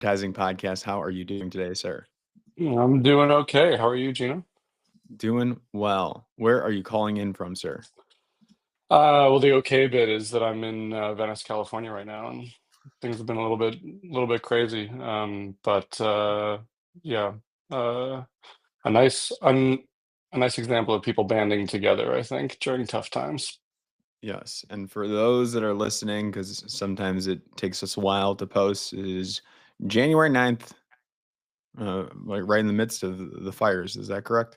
Advertising Podcast. How are you doing today, sir? I'm doing okay. How are you, Gina? Doing well. Where are you calling in from, sir? Well, the okay bit is that I'm in Venice, California right now, and things have been a little bit crazy. But yeah, uh, a nice, un, a nice example of people banding together, I think, during tough times. Yes. And for those that are listening, because sometimes it takes us a while to post, is January 9th, like right in the midst of the fires. Is that correct?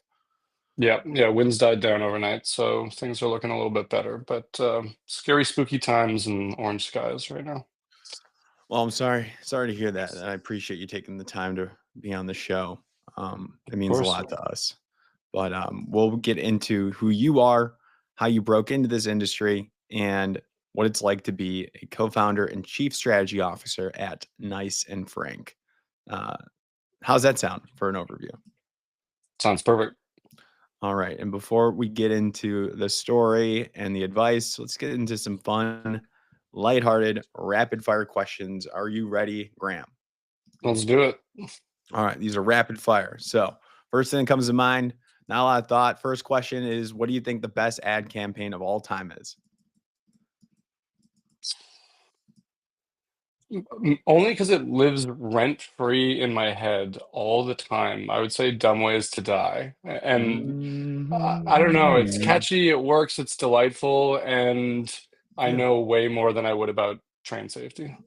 Yeah, yeah. Winds died down overnight, so things are looking a little bit better. But scary, spooky times and orange skies right now. Well, I'm sorry. Sorry to hear that. I appreciate you taking the time to be on the show. It Of means a course. lot to us. But we'll get into who you are, how you broke into this industry, and what it's like to be a co-founder and chief strategy officer at Nice and Frank. Uh, how's that sound for an overview? Sounds perfect. All right. And before we get into the story and the advice, let's get into some fun, lighthearted, rapid fire questions. Are you ready, Graham? Let's do it. All right. These are rapid fire. So, first thing that comes to mind, not a lot of thought. First question is, what do you think the best ad campaign of all time is? Only because it lives rent free in my head all the time. I would say Dumb Ways to Die. And I don't know, it's Mhm. catchy, it works, it's delightful, and I Yeah. know way more than I would about train safety.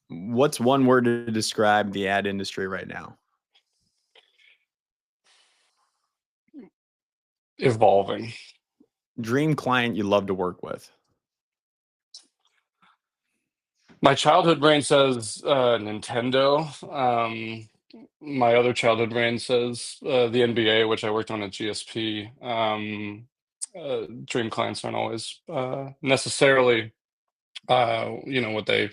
What's one word to describe the ad industry right now? Evolving. Dream client you love to work with. My childhood brain says Nintendo. My other childhood brain says the NBA, which I worked on at GSP. Dream clients aren't always necessarily what they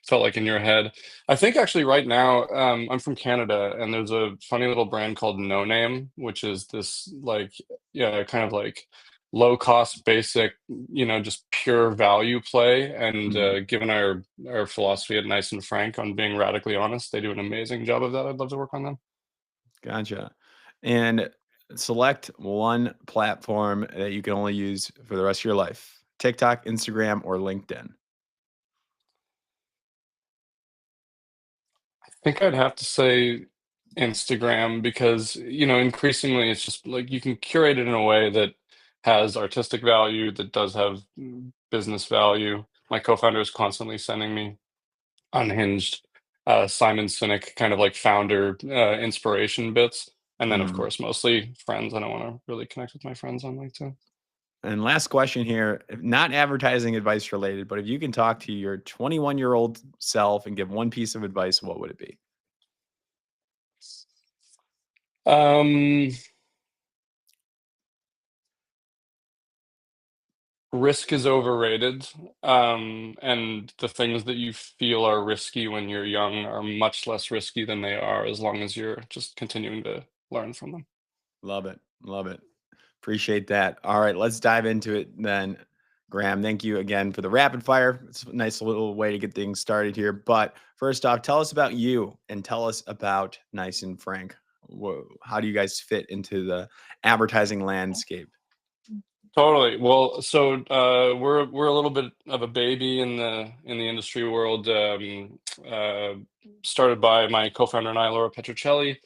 felt like in your head. I think actually right now, I'm from Canada, and there's a funny little brand called No Name, which is this like, yeah, kind of like low cost, basic, just pure value play. And Mhm. given our philosophy at Nice and Frank on being radically honest, they do an amazing job of that. I'd love to work on them. Gotcha. And select one platform that you can only use for the rest of your life. TikTok, Instagram, or LinkedIn. I think I'd have to say Instagram because, increasingly it's just like you can curate it in a way that has artistic value, that does have business value. My co-founder is constantly sending me unhinged Simon Sinek kind of like founder inspiration bits. And then, of Mhm. course, mostly friends. I don't want to really connect with my friends on LinkedIn. And last question here, not advertising advice related, but if you can talk to your 21-year-old self and give one piece of advice, what would it be? Um, Risk is overrated, and the things that you feel are risky when you're young are much less risky than they are as long as you're just continuing to learn from them. Love it. Love it. Appreciate that. All right, let's dive into it then. Graham, thank you again for the rapid fire. It's a nice little way to get things started here. But first off, tell us about you and tell us about Nice and Frank. How do you guys fit into the advertising landscape? Totally. Well, so we're a little bit of a baby in the industry world. Started by my co-founder and I, Laura Petrocelli,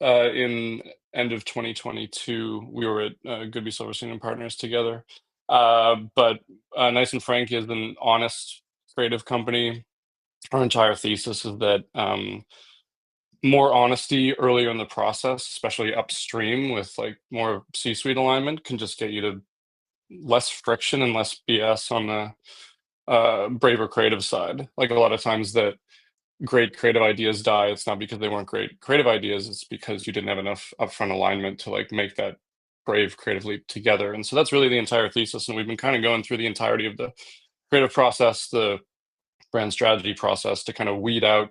in end of 2022. We were at Goodby Silverstein and Partners together. But Nice and Frank is an honest creative company. Our entire thesis is that more honesty earlier in the process, especially upstream with like more C-suite alignment, can just get you to less friction and less BS on the braver creative side. Like a lot of times that great creative ideas die, it's not because they weren't great creative ideas, it's because you didn't have enough upfront alignment to like make that brave creative leap together. And so that's really the entire thesis. And we've been kind of going through the entirety of the creative process, the brand strategy process to kind of weed out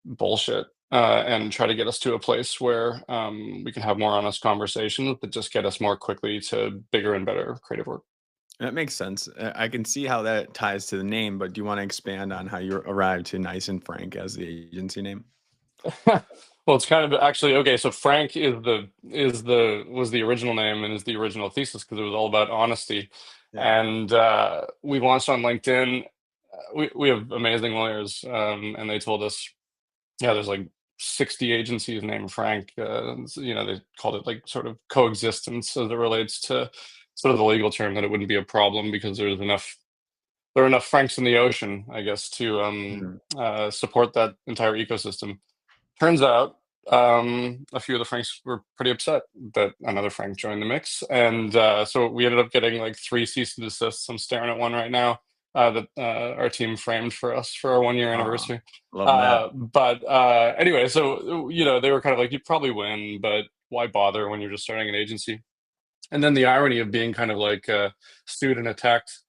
bullshit and try to get us to a place where we can have more honest conversations that just get us more quickly to bigger and better creative work. That makes sense. I can see how that ties to the name, but do you want to expand on how you arrived to Nice and Frank as the agency name? Well, it's kind of actually okay. So Frank is the was the original name and is the original thesis because it was all about honesty, Yeah. and we launched on LinkedIn. We have amazing lawyers, and they told us, yeah, there's like 60 agencies named Frank. They called it like sort of coexistence as it relates to sort of the legal term that it wouldn't be a problem because there are enough Franks in the ocean, I guess, to Mhm. support that entire ecosystem. Turns out, a few of the Franks were pretty upset that another Frank joined the mix, and so we ended up getting like 3 cease and desists. I'm staring at one right now that our team framed for us for our 1 year Aw, anniversary. love that. But anyway, so they were kind of like, "You'd probably win, but why bother when you're just starting an agency?" And then the irony of being kind of like sued and attacked,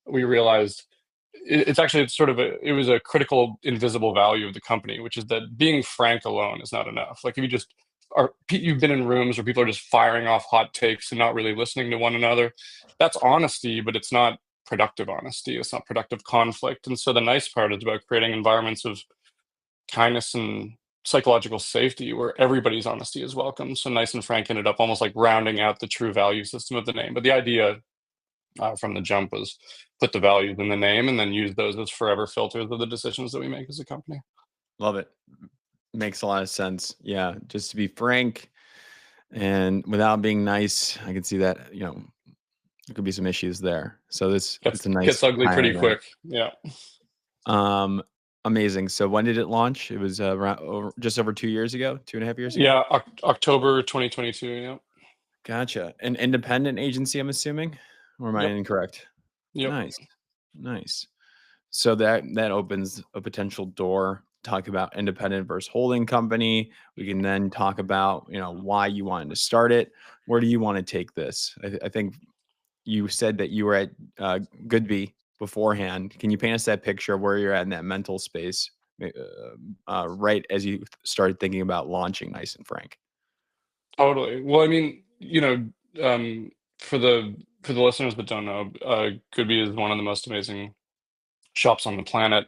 we realized it's actually sort of it was a critical invisible value of the company, which is that being frank alone is not enough. Like if you just you've been in rooms where people are just firing off hot takes and not really listening to one another. That's honesty, but it's not productive honesty. It's not productive conflict. And so the nice part is about creating environments of kindness and psychological safety where everybody's honesty is welcome. So Nice and Frank ended up almost like rounding out the true value system of the name. But the idea from the jump was put the values in the name and then use those as forever filters of the decisions that we make as a company. Love it. Makes a lot of sense. Yeah, just to be frank and without being nice, I can see that, there could be some issues there. So this Gets it's a nice gets ugly highlight pretty there. quick. Yeah. Um, Amazing. So when did it launch? It was around just over 2 years ago, 2.5 years ago. Yeah. October 2022. Yeah. Gotcha. An independent agency, I'm assuming, or am I Yep. incorrect? Yep. Nice, nice. So that opens a potential door. Talk about independent versus holding company. We can then talk about why you wanted to start it. Where do you want to take this? I think you said that you were at Goodby beforehand. Can you paint us that picture of where you're at in that mental space, right as you started thinking about launching Nice and Frank? Totally. Well, I mean, for the listeners that don't know, Goodby is one of the most amazing shops on the planet,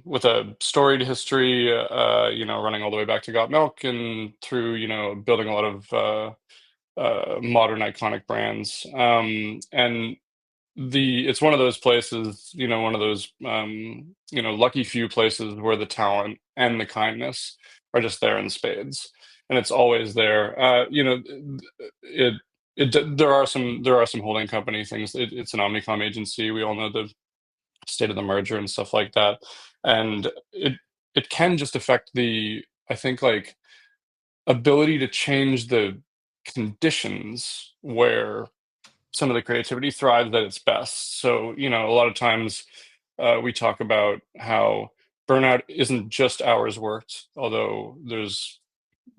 with a storied history, running all the way back to Got Milk and through, building a lot of modern iconic brands. And it's one of those places, one of those lucky few places where the talent and the kindness are just there in spades, and it's always there. It there are some holding company things. It's an Omnicom agency. We all know the state of the merger and stuff like that, and it can just affect the, I think, like, ability to change the conditions where some of the creativity thrives at its best. So, a lot of times we talk about how burnout isn't just hours worked, although there's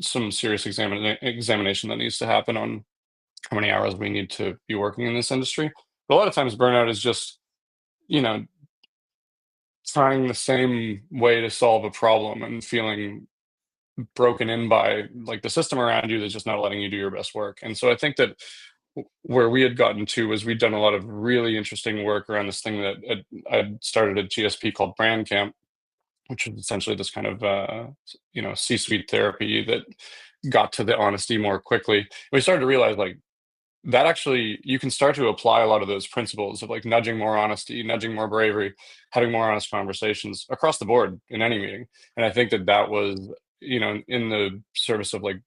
some serious examination that needs to happen on how many hours we need to be working in this industry. But a lot of times burnout is just, you know, trying the same way to solve a problem and feeling broken in by like the system around you that's just not letting you do your best work. And so I think that where we had gotten to was we'd done a lot of really interesting work around this thing that I'd started at GSP called Brand Camp, which is essentially this kind of C-suite therapy that got to the honesty more quickly. We started to realize like that actually you can start to apply a lot of those principles of like nudging more honesty, nudging more bravery, having more honest conversations across the board in any meeting. And I think that that was, in the service of like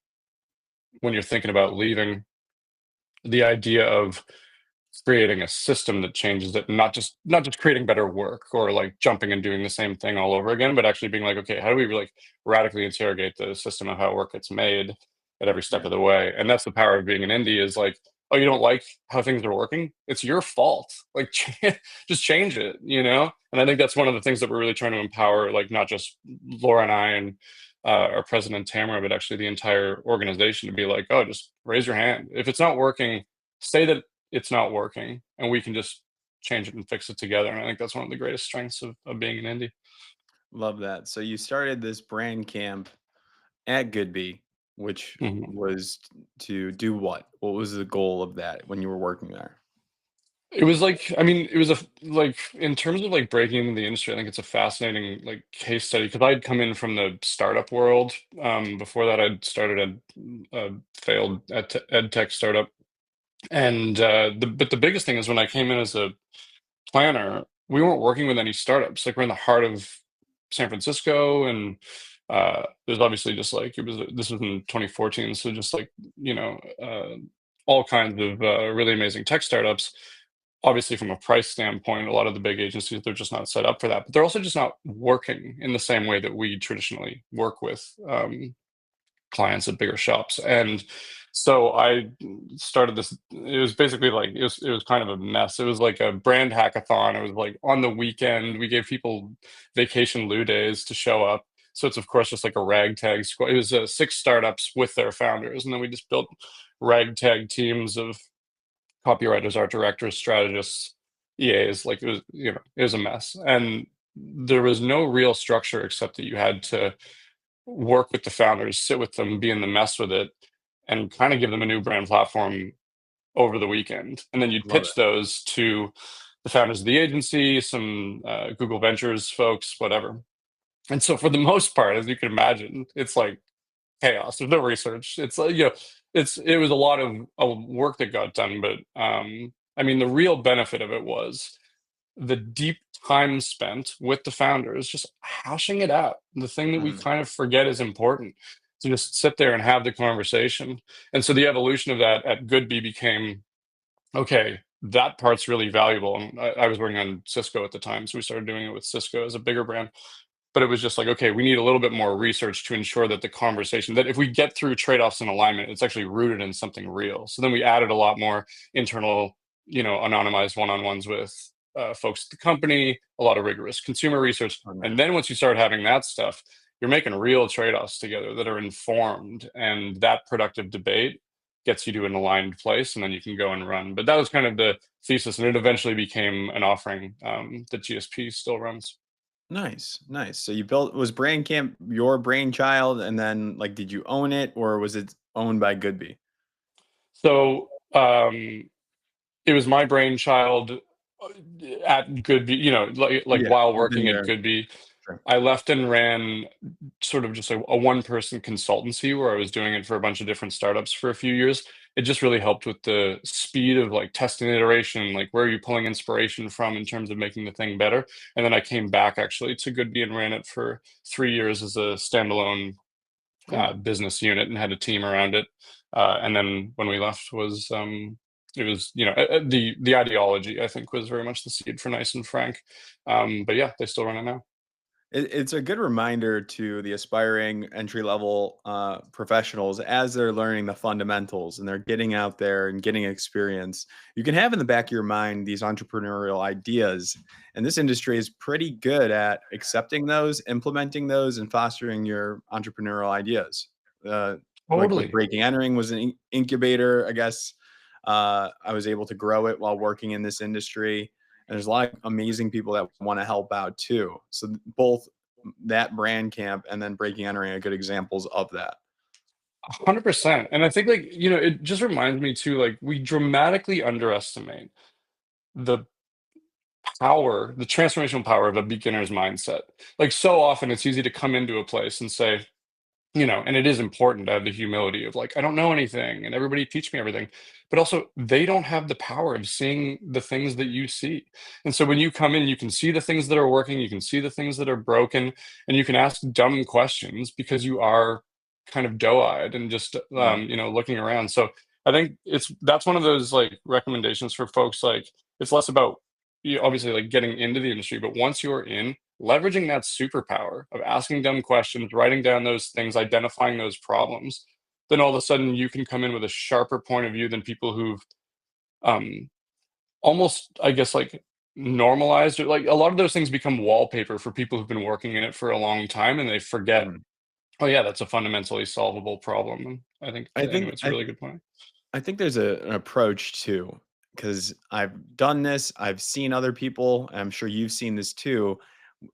when you're thinking about leaving, the idea of creating a system that changes it, not just creating better work or like jumping and doing the same thing all over again, but actually being like, okay, how do we like radically interrogate the system of how work gets made at every step Yeah. of the way? And that's the power of being an indie is like, oh, you don't like how things are working? It's your fault. Like just change it, you know? And I think that's one of the things that we're really trying to empower, like not just Laura and I and our president Tamara, but actually the entire organization to be like, oh, just raise your hand. If it's not working, say that it's not working and we can just change it and fix it together. And I think that's one of the greatest strengths of being an indie. Love that. So you started this brand camp at Goodby, which Mhm. was to do what? What was the goal of that when you were working there? It was like, I mean, it was like in terms of like breaking into the industry, I think it's a fascinating like case study because I'd come in from the startup world. Before that, I'd started a failed ed tech startup, and but the biggest thing is when I came in as a planner, we weren't working with any startups. Like we're in the heart of San Francisco, and there's obviously just like this was in 2014, so just like you know all kinds of really amazing tech startups. Obviously, from a price standpoint, a lot of the big agencies, they're just not set up for that, but they're also just not working in the same way that we traditionally work with clients at bigger shops. And so I started this. It was basically like it was kind of a mess. It was like a brand hackathon. It was like on the weekend we gave people vacation lieu days to show up. So it's of course just like a ragtag squad. It was six startups with their founders, and then we just built ragtag teams of copywriters, art directors, strategists, EAs. Like it was a mess, and there was no real structure except that you had to work with the founders, sit with them, be in the mess with it, and kind of give them a new brand platform over the weekend. And then you'd Love pitch it. those to the founders of the agency, some Google Ventures folks, whatever. And so, for the most part, as you can imagine, it's like chaos. There's no research. It's like it was a lot of work that got done, but I mean, the real benefit of it was the deep time spent with the founders just hashing it out. The thing that we Mhm. kind of forget is important to just sit there and have the conversation. And so the evolution of that at Goodby became okay, that part's really valuable. And I was working on Cisco at the time. So we started doing it with Cisco as a bigger brand. But it was just like, okay, we need a little bit more research to ensure that the conversation, that if we get through trade-offs and alignment, it's actually rooted in something real. So then we added a lot more internal, anonymized one-on-ones with folks at the company, a lot of rigorous consumer research. Oh, And nice. then once you start having that stuff, you're making real trade-offs together that are informed, and that productive debate gets you to an aligned place, and then you can go and run. But that was kind of the thesis, and it eventually became an offering that GSP still runs. Nice, nice. So you built was Brain Camp your brainchild, and then like, did you own it or was it owned by Goodby? So it was my brainchild at Goodby, like Yeah, while within working at their Goodby. sure. I left and ran sort of just a one-person consultancy where I was doing it for a bunch of different startups for a few years. It just really helped with the speed of like test and iteration, like where are you pulling inspiration from in terms of making the thing better. And then I came back actually to Goodby and ran it for 3 years as a standalone Cool. business unit and had a team around it. And then when we left was it was the ideology I think was very much the seed for Nice and Frank. But yeah, they still run it now. It's a good reminder to the aspiring entry level professionals as they're learning the fundamentals and they're getting out there and getting experience. You can have in the back of your mind these entrepreneurial ideas, and this industry is pretty good at accepting those, implementing those, and fostering your entrepreneurial ideas. Like with Totally. Breaking Entering was an incubator, I guess. I was able to grow it while working in this industry, and there's a lot of amazing people that want to help out too. So both that brand camp and then Breaking Entering are good examples of that. 100%. And I think like, it just reminds me too, like we dramatically underestimate the the transformational power of a beginner's mindset. Like so often it's easy to come into a place and say, and it is important to have the humility of like, I don't know anything and everybody teach me everything. But also, they don't have the power of seeing the things that you see. And so when you come in, you can see the things that are working, you can see the things that are broken, and you can ask dumb questions because you are kind of doe-eyed and just, Mhm. looking around. So I think that's one of those like recommendations for folks. Like, it's less about obviously like getting into the industry, but once you're in, leveraging that superpower of asking dumb questions, writing down those things, identifying those problems, then all of a sudden you can come in with a sharper point of view than people who've um, almost, I guess, like normalized it. Like a lot of those things become wallpaper for people who've been working in it for a long time, and they forget. Mhm. Oh yeah, that's a fundamentally solvable problem. And I think I anyway, think it's a I really good point. I think there's an approach too, because I've done this. I've seen other people, and I'm sure you've seen this too.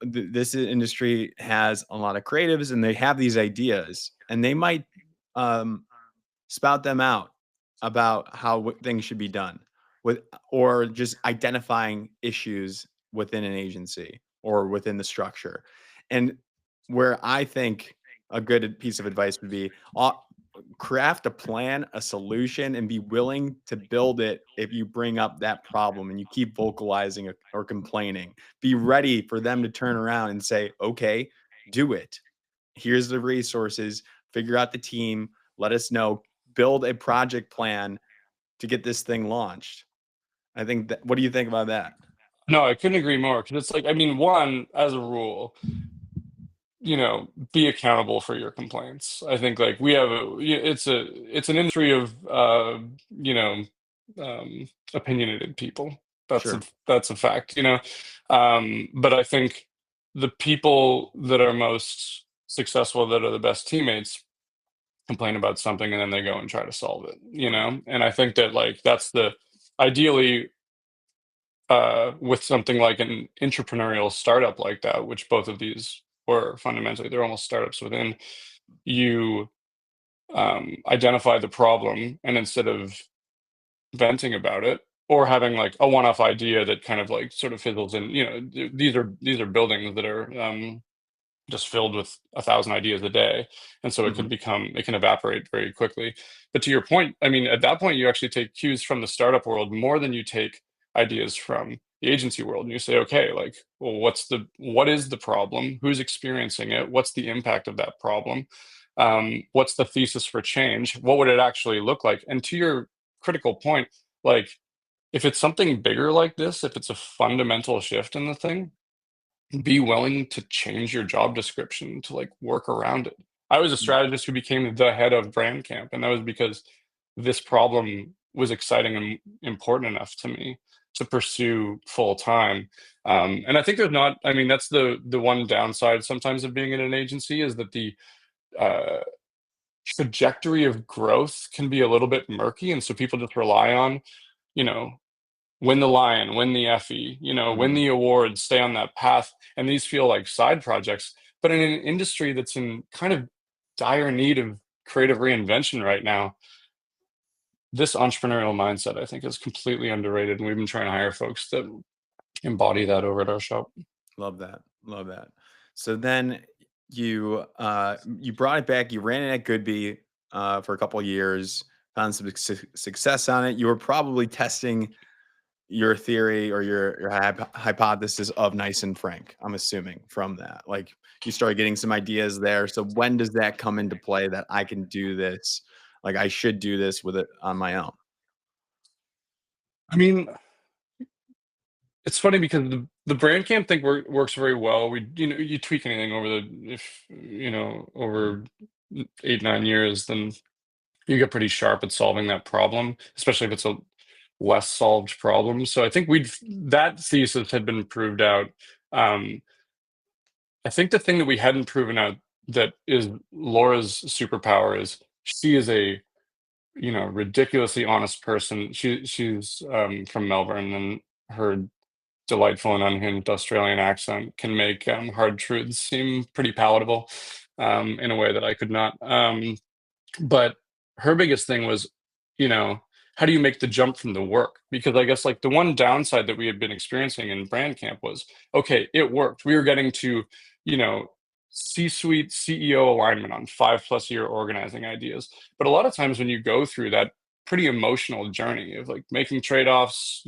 This industry has a lot of creatives, and they have these ideas, and they might um, spout them out about how things should be done. with, or just identifying issues within an agency or within the structure. And where I think a good piece of advice would be, craft a plan, a solution, and be willing to build it if you bring up that problem and you keep vocalizing or complaining. Be ready for them to turn around and say, okay, do it. Here's the resources, figure out the team, let us know, build a project plan to get this thing launched. I think that, what do you think about that? No, I couldn't agree more, because it's like, I mean, one, as a rule, be accountable for your complaints. I think, like, we have it's an industry of you know opinionated people. Sure. That's a fact. But I think the people that are most successful, that are the best teammates, complain about something and then they go and try to solve it. Right. And I think that, like, that's the ideally, with something like an entrepreneurial startup like that, which both of these were fundamentally, they're almost startups within, you identify the problem, and instead of venting about it, or having like a one-off idea that kind of like sort of fizzles in, these are buildings that are just filled with 1,000 ideas a day, and so Mhm. it can evaporate very quickly. But to your point, I mean, at that point, you actually take cues from the startup world more than you take ideas from the agency world, and you say, okay, like, well, what is the problem? Who's experiencing it? What's the impact of that problem? What's the thesis for change? What would it actually look like? And to your critical point, like, if it's something bigger like this, if it's a fundamental shift in the thing, be willing to change your job description to, like, work around it. I was a Mm. strategist who became the head of brand camp, and that was because this problem was exciting and important enough to me to pursue full time. And I think there's not, I mean, that's the one downside sometimes of being in an agency, is that the uh, trajectory of growth can be a little bit murky, and so people just rely on, you know, win the Lion, win the Effie, win Mhm. the award, stay on that path. And these feel like side projects. But in an industry that's in kind of dire need of creative reinvention right now, this entrepreneurial mindset, I think, is completely underrated. And we've been trying to hire folks that embody that over at our shop. Love that. Love that. So then you brought it back. You ran it at Goodby for a couple of years, found some success on it. You were probably testing your theory or your hypothesis of Nice and Frank. I'm assuming from that, like, you started getting some ideas there. So when does that come into play that I can do this? Like, I should do this with it on my own. I mean, it's funny because the brand camp thing works very well. You tweak anything over over 8, 9 years, then you get pretty sharp at solving that problem, especially if it's a less solved problem. So I think that thesis had been proved out. Um, I think the thing that we hadn't proven out, that is Laura's superpower, is she is a ridiculously honest person. She's from Melbourne, and her delightful and unhinged Australian accent can make hard truths seem pretty palatable, in a way that I could not. But her biggest thing was, you know, how do you make the jump from the work? Because I guess, like, the one downside that we had been experiencing in brand camp was, okay, it worked. We were getting to, you know, C-suite CEO alignment on 5+ year organizing ideas. But a lot of times when you go through that pretty emotional journey of, like, making trade-offs,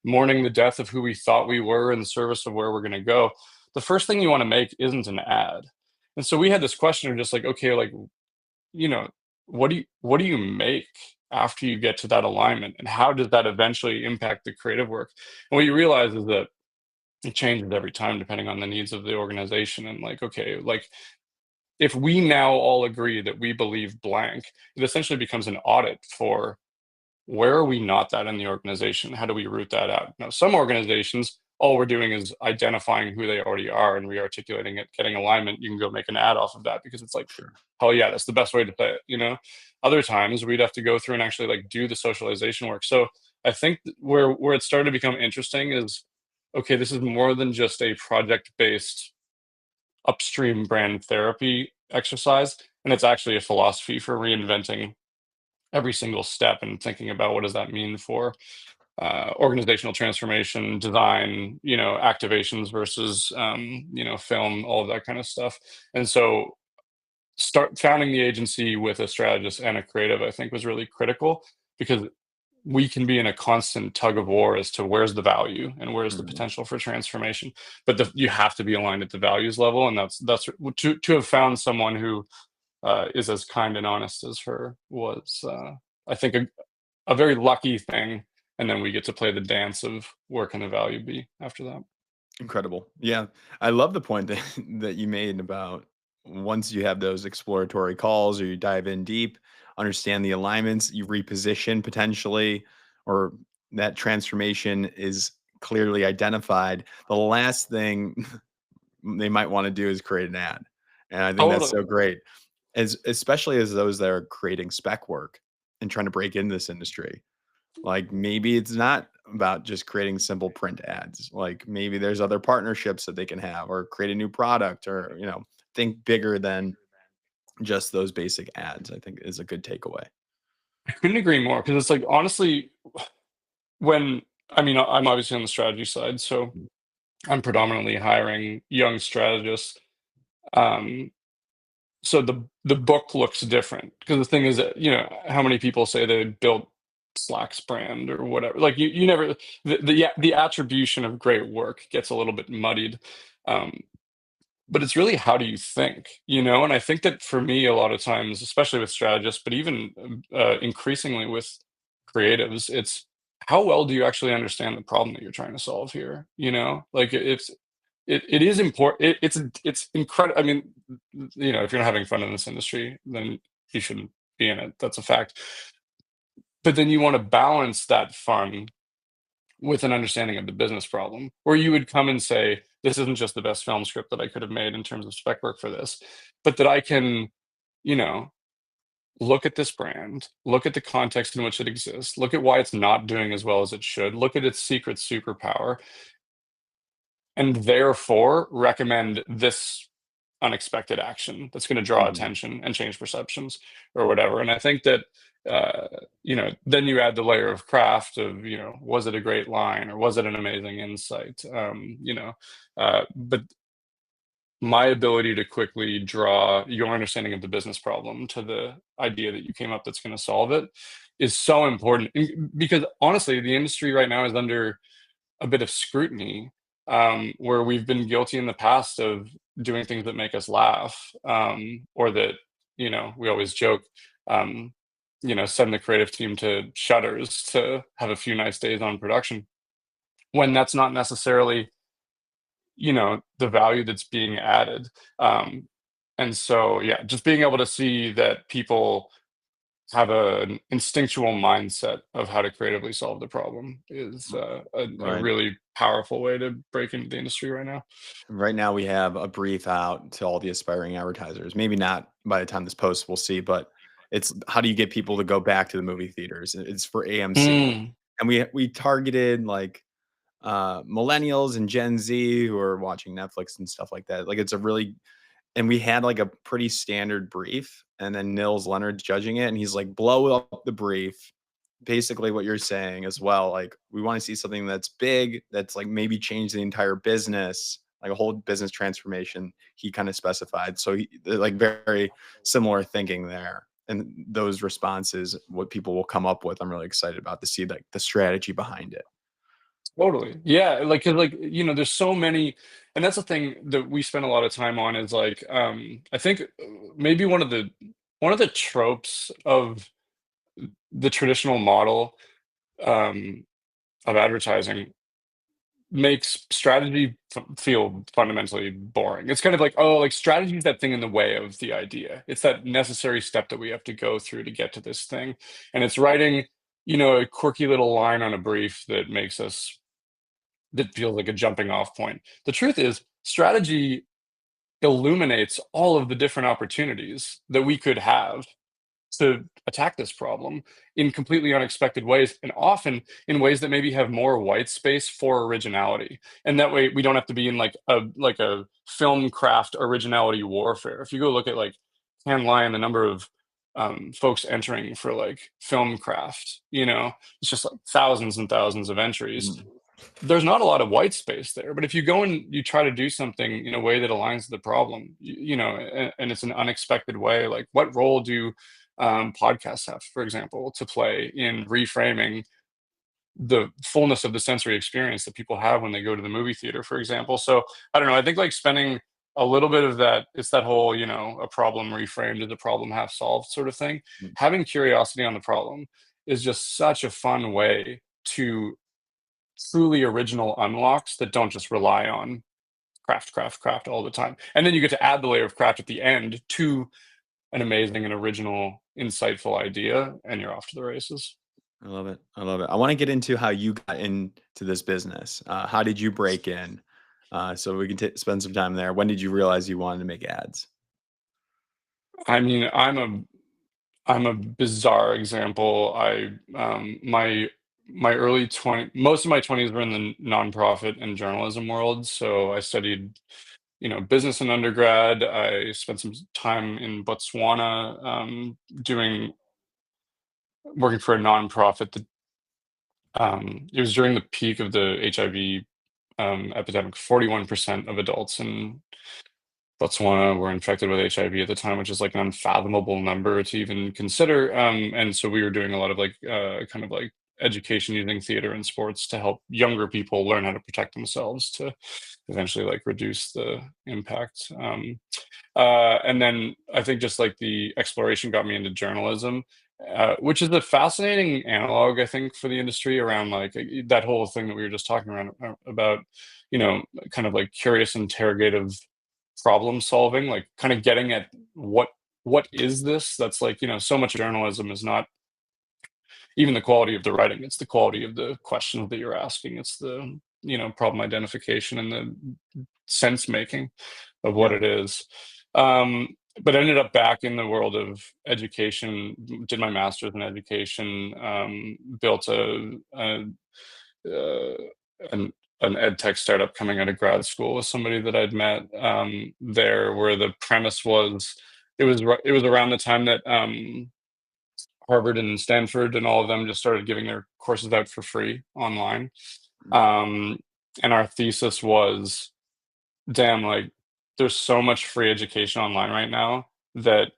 mourning the death of who we thought we were in the service of where we're going to go, the first thing you want to make isn't an ad. And so we had this question of just like, okay, like, you know, what do you make after you get to that alignment, and how does that eventually impact the creative work? And what you realize is that it changes every time depending on the needs of the organization. And, like, okay, like, if we now all agree that we believe blank, it essentially becomes an audit for, where are we not that in the organization? How do we root that out? Now, some organizations, all we're doing is identifying who they already are and re-articulating it, getting alignment. You can go make an ad off of that because it's like, Sure. hell yeah, that's the best way to say it. Other times we'd have to go through and actually, like, do the socialization work. So I think where it started to become interesting is, okay, this is more than just a project based upstream brand therapy exercise, and it's actually a philosophy for reinventing every single step and thinking about what does that mean for organizational transformation, design, activations versus film, all of that kind of stuff. And so start founding the agency with a strategist and a creative, I think, was really critical, because we can be in a constant tug of war as to where's the value and where's the Mhm. potential for transformation. But you have to be aligned at the values level, and that's to have found someone who is as kind and honest as her was, I think, a very lucky thing. And then we get to play the dance of where can the value be after that. Incredible. Yeah. I love the point that that you made about once you have those exploratory calls or you dive in deep, understand the alignments, you reposition potentially, or that transformation is clearly identified. The last thing they might want to do is create an ad. And I think that's so Totally. great. As especially as those that are creating spec work and trying to break into this industry. Like, maybe it's not about just creating simple print ads. Like, maybe there's other partnerships that they can have or create a new product or, think bigger than just those basic ads, I think is a good takeaway. I couldn't agree more, because it's like, honestly, when I mean, I'm obviously on the strategy side, so I'm predominantly hiring young strategists. Um, so the book looks different, because the thing is that, how many people say they built Slack's brand or whatever. Like, you never, the attribution of great work gets a little bit muddied. Um, but it's really, how do you think, and I think that for me, a lot of times, especially with strategists, but even increasingly with creatives, it's how well do you actually understand the problem that you're trying to solve here, like, it is important. It's incredible. I mean, if you're not having fun in this industry, then you shouldn't be in it. That's a fact. But then you want to balance that fun with an understanding of the business problem, where you would come and say, this isn't just the best film script that I could have made in terms of spec work for this, but that I can, you know, look at this brand, look at the context in which it exists, look at why it's not doing as well as it should, look at its secret superpower, and therefore recommend this unexpected action that's going to draw Mhm. attention and change perceptions or whatever. And I think that, then you add the layer of craft of, was it a great line or was it an amazing insight? But my ability to quickly draw your understanding of the business problem to the idea that you came up that's going to solve it is so important. Because honestly, the industry right now is under a bit of scrutiny, where we've been guilty in the past of doing things that make us laugh, or that, we always joke, um, send the creative team to shutters to have a few nice days on production, when that's not necessarily, the value that's being added. Um, and so, yeah, just being able to see that people have an instinctual mindset of how to creatively solve the problem is, a Right. really powerful way to break into the industry right now. Right now, we have a brief out to all the aspiring advertisers. Maybe not by the time this post, we'll see, but it's how do you get people to go back to the movie theaters? It's for AMC, Mm, and we targeted like millennials and Gen Z who are watching Netflix and stuff like that. Like, it's a really and we had like a pretty standard brief, and then Nils Leonard's judging it, and he's like, blow up the brief. Basically, what you're saying as well. Like, we want to see something that's big, that's like maybe change the entire business, like a whole business transformation. He kind of specified. So, they're like very similar thinking there. And those responses, what people will come up with, I'm really excited about to see like the strategy behind it. totally. Yeah, like, 'cause, like, there's so many, and that's the thing that we spend a lot of time on is like, I think, maybe one of the tropes of the traditional model, um, of advertising makes strategy feel fundamentally boring. It's kind of like, oh, like, strategy is that thing in the way of the idea. It's that necessary step that we have to go through to get to this thing. And it's writing, a quirky little line on a brief that feels like a jumping off point. The truth is, strategy illuminates all of the different opportunities that we could have to attack this problem in completely unexpected ways, and often in ways that maybe have more white space for originality. And that way we don't have to be in like a film craft originality warfare. If you go look at like Can Lion, the number of folks entering for like film craft, it's just like thousands and thousands of entries. Mm. There's not a lot of white space there. But if you go and you try to do something in a way that aligns with the problem, and it's an unexpected way, like what role do podcasts have, for example, to play in reframing the fullness of the sensory experience that people have when they go to the movie theater, for example. So I don't know. I think like spending a little bit of that, it's that whole, a problem reframed is a problem half solved sort of thing. Mm. Having curiosity on the problem is just such a fun way to truly original unlocks that don't just rely on craft, craft, craft all the time. And then you get to add the layer of craft at the end to an amazing and original, insightful idea, and you're off to the races. I love it. I love it. I want to get into how you got into this business. How did you break in? So we can spend some time there. When did you realize you wanted to make ads? I mean, I'm a bizarre example. My early 20 most of my 20s were in the nonprofit and journalism world. So I studied, business in undergrad. I spent some time in Botswana, doing working for a nonprofit that it was during the peak of the HIV epidemic. 41% of adults in Botswana were infected with HIV at the time, which is like an unfathomable number to even consider. And so we were doing a lot of like kind of like education using theater and sports to help younger people learn how to protect themselves to eventually like reduce the impact. And then I think just like the exploration got me into journalism, which is a fascinating analog, I think, for the industry around like that whole thing that we were just talking around about, kind of like curious interrogative problem solving, like kind of getting at what is this? That's like, so much journalism is not even the quality of the writing, it's the quality of the questions that you're asking. It's the, problem identification and the sense making of what Yeah. it is. Um, but I ended up back in the world of education, did my master's in education, built uh, an ed tech startup coming out of grad school with somebody that I'd met there, where the premise was it was around the time that Harvard and Stanford and all of them just started giving their courses out for free online. Mm. Um, and our thesis was, damn, like there's so much free education online right now that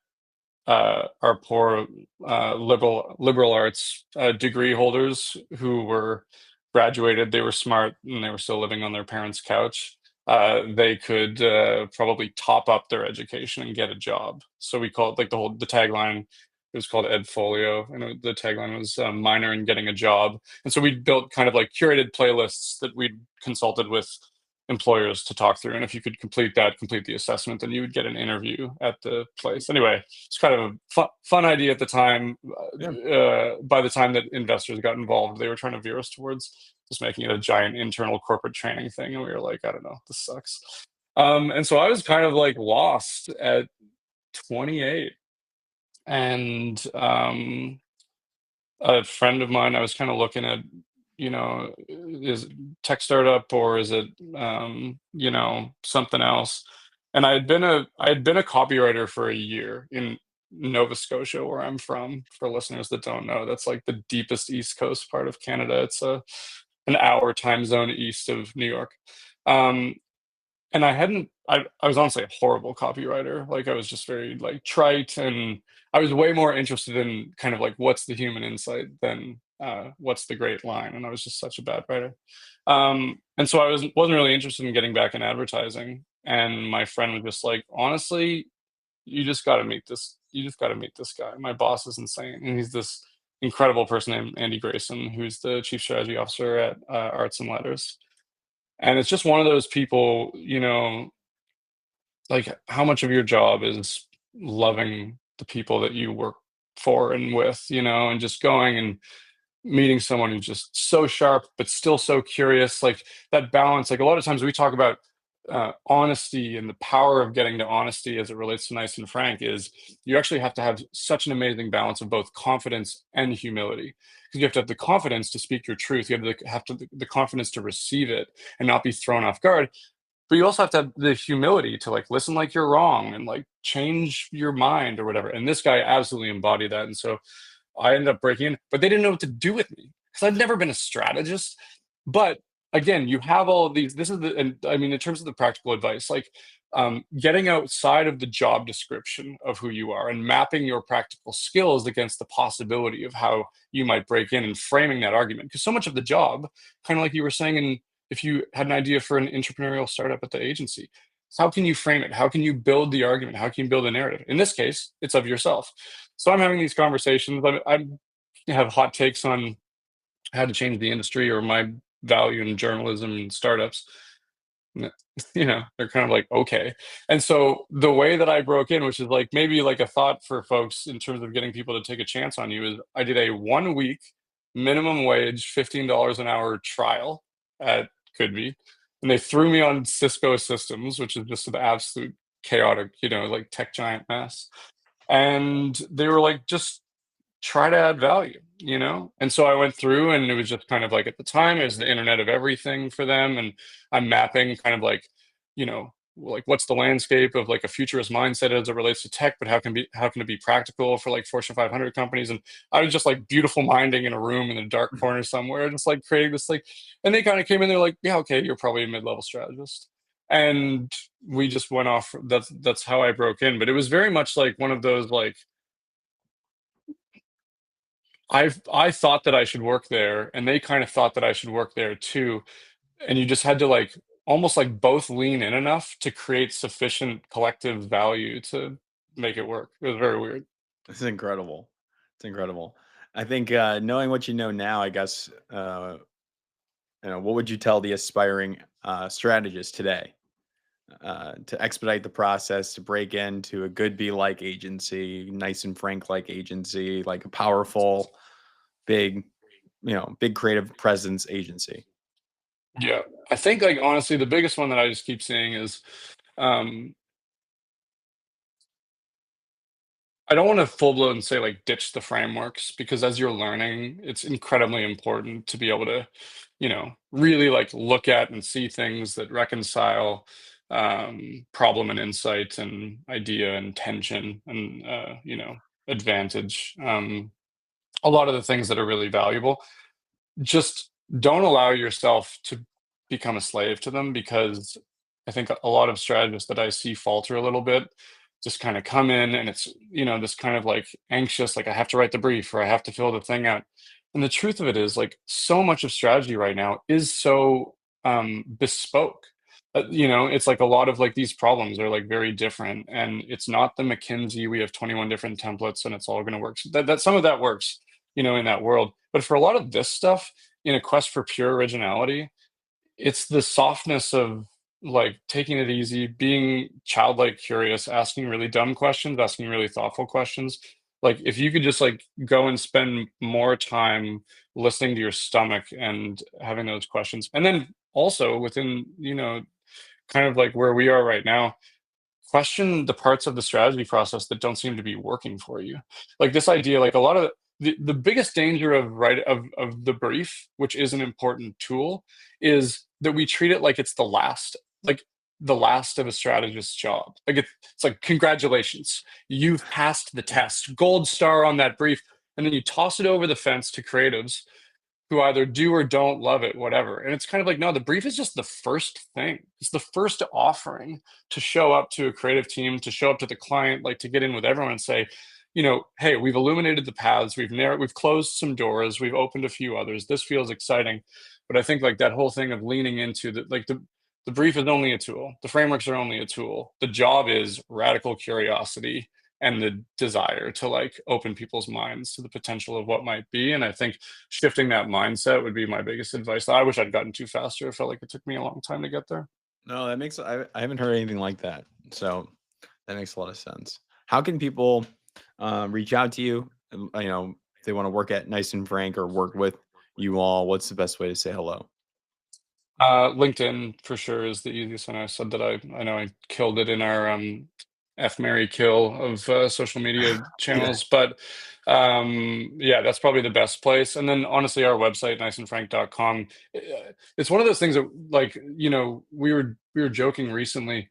our poor liberal arts degree holders who were graduated, they were smart and they were still living on their parents' couch. They could probably top up their education and get a job. So we call it like the tagline. It was called Edfolio, and the tagline was "minor in getting a job." And so we built kind of like curated playlists that we'd consulted with employers to talk through. And if you could complete the assessment, then you would get an interview at the place. Anyway, it's kind of a fun idea at the time. Yeah. By the time that investors got involved, they were trying to veer us towards just making it a giant internal corporate training thing. And we were like, I don't know, this sucks. And so I was kind of like lost at 28. And a friend of mine, I was kind of looking at, is it tech startup or is it, something else? And I had been a copywriter for a year in Nova Scotia, where I'm from. For listeners that don't know, that's like the deepest East Coast part of Canada. It's an hour time zone east of New York. Um, and I was honestly a horrible copywriter. Like, I was just very, like, trite, and I was way more interested in kind of like, what's the human insight than, what's the great line, and I was just such a bad writer. And so wasn't really interested in getting back in advertising, and my friend was just like, "Honestly, you just gotta meet this guy. My boss is insane." And he's this incredible person named Andy Grayson, who's the chief strategy officer at, Arts and Letters. And it's just one of those people, like how much of your job is loving the people that you work for and with, and just going and meeting someone who's just so sharp but still so curious, like that balance. Like a lot of times we talk about honesty, and the power of getting to honesty as it relates to nice and frank is you actually have to have such an amazing balance of both confidence and humility, because you have to have the confidence to speak your truth. You have the confidence to receive it and not be thrown off guard. but you also have to have the humility to like listen like you're wrong and like change your mind or whatever. And this guy absolutely embodied that. And so I ended up breaking in, but they didn't know what to do with me because I'd never been a strategist. But again, you have all of these. This is the, and I mean, in terms of the practical advice, like getting outside of the job description of who you are and mapping your practical skills against the possibility of how you might break in and framing that argument. Because so much of the job, kind of like you were saying, if you had an idea for an entrepreneurial startup at the agency, how can you frame it? How can you build the argument? How can you build a narrative? In this case, it's of yourself. So I'm having these conversations. I have hot takes on how to change the industry or my value in journalism and startups. N- they're kind of like, okay. And so the way that I broke in, which is like maybe like a thought for folks in terms of getting people to take a chance on you, is I did a 1 week minimum wage, $15 an hour trial at could be. And they threw me on Cisco systems, which is just an absolute chaotic, like tech giant mess. And they were like, just try to add value, And so I went through and it was just kind of like at the time it was the internet of everything for them. And I'm mapping kind of like what's the landscape of like a futurist mindset as it relates to tech, but how can it be practical for like Fortune 500 companies? And I was just like beautiful minding in a room in a dark corner somewhere, just like creating this like, and they kind of came in, they're like, yeah, okay, you're probably a mid-level strategist. And we just went off. That's how I broke in. But it was very much like one of those like I thought that I should work there, and they kind of thought that I should work there too, and you just had to, like, almost, like, both lean in enough to create sufficient collective value to make it work. It was very weird. This is incredible. It's incredible. I think knowing what you know now, I guess, what would you tell the aspiring strategist today to expedite the process, to break into a good be like agency, nice and frank like agency, like a powerful, big, big creative presence agency? Yeah. I think, like, honestly, the biggest one that I just keep seeing is, um I don't wanna full blown say, like, ditch the frameworks because as you're learning, it's incredibly important to be able to, really, like, look at and see things that reconcile, problem and insight and idea and tension and, advantage, a lot of the things that are really valuable. Just don't allow yourself to become a slave to them because I think a lot of strategists that I see falter a little bit just kind of come in and it's, this kind of like anxious, like I have to write the brief or I have to fill the thing out. And the truth of it is like so much of strategy right now is so bespoke. It's like a lot of like these problems are like very different and it's not the McKinsey, we have 21 different templates and it's all going to work. So that some of that works, in that world. But for a lot of this stuff, in a quest for pure originality, it's the softness of like taking it easy, being childlike curious, asking really dumb questions, asking really thoughtful questions. Like if you could just like go and spend more time listening to your stomach and having those questions. And then also within, kind of like where we are right now, question the parts of the strategy process that don't seem to be working for you. Like this idea, like a lot of the biggest danger of of the brief, which is an important tool, is that we treat it like it's like the last of a strategist's job. Like it's like congratulations, you've passed the test, gold star on that brief, and then you toss it over the fence to creatives who either do or don't love it, whatever. And it's kind of like, no, the brief is just the first thing. It's the first offering to show up to a creative team, to show up to the client, like to get in with everyone and say, hey, we've illuminated the paths, we've closed some doors, we've opened a few others. This feels exciting. But I think like that whole thing of leaning into the brief is only a tool. The frameworks are only a tool. The job is radical curiosity and the desire to like open people's minds to the potential of what might be. And I think shifting that mindset would be my biggest advice. I wish I'd gotten too faster. It felt like it took me a long time to get there. No, that makes I haven't heard anything like that. So that makes a lot of sense. How can people reach out to you? If they want to work at Nice and Frank or work with you all, what's the best way to say hello? LinkedIn for sure is the easiest one. I said that I know I killed it in our F Mary Kill of social media Yeah. channels. But yeah, that's probably the best place. And then honestly, our website, niceandfrank.com, it's one of those things that, like, we were joking recently.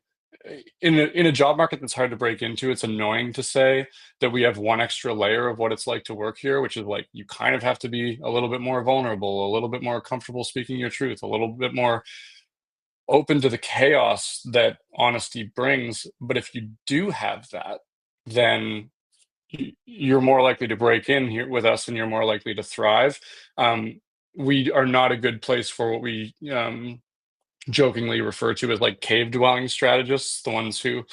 In a job market that's hard to break into, it's annoying to say that we have one extra layer of what it's like to work here, which is like you kind of have to be a little bit more vulnerable, a little bit more comfortable speaking your truth, a little bit more open to the chaos that honesty brings. But if you do have that, then you're more likely to break in here with us and you're more likely to thrive. Um, we are not a good place for what we jokingly refer to as like cave dwelling strategists, the ones who,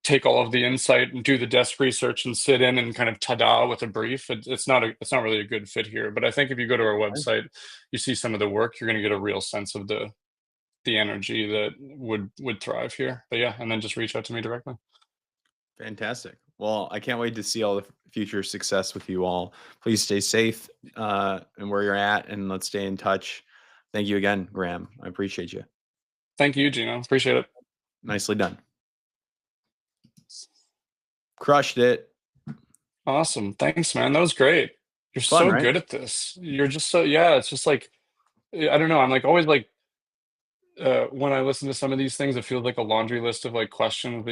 take all of the insight and do the desk research and sit in and kind of ta-da with a brief. It's not really a good fit here. But I think if you go to our website, you see some of the work, you're going to get a real sense of the energy that would thrive here. But yeah, and then just reach out to me directly. Fantastic. Well, I can't wait to see all the future success with you all. Please stay safe and where you're at, and let's stay in touch. Thank you again, Graham. I appreciate you. Thank you, Gino. Appreciate it. Nicely done. Crushed it. Awesome. Thanks, man. That was great. You're Fun, so right? good at this. You're just so, yeah, it's just like, I don't know. I'm like always like, when I listen to some of these things, it feels like a laundry list of like questions that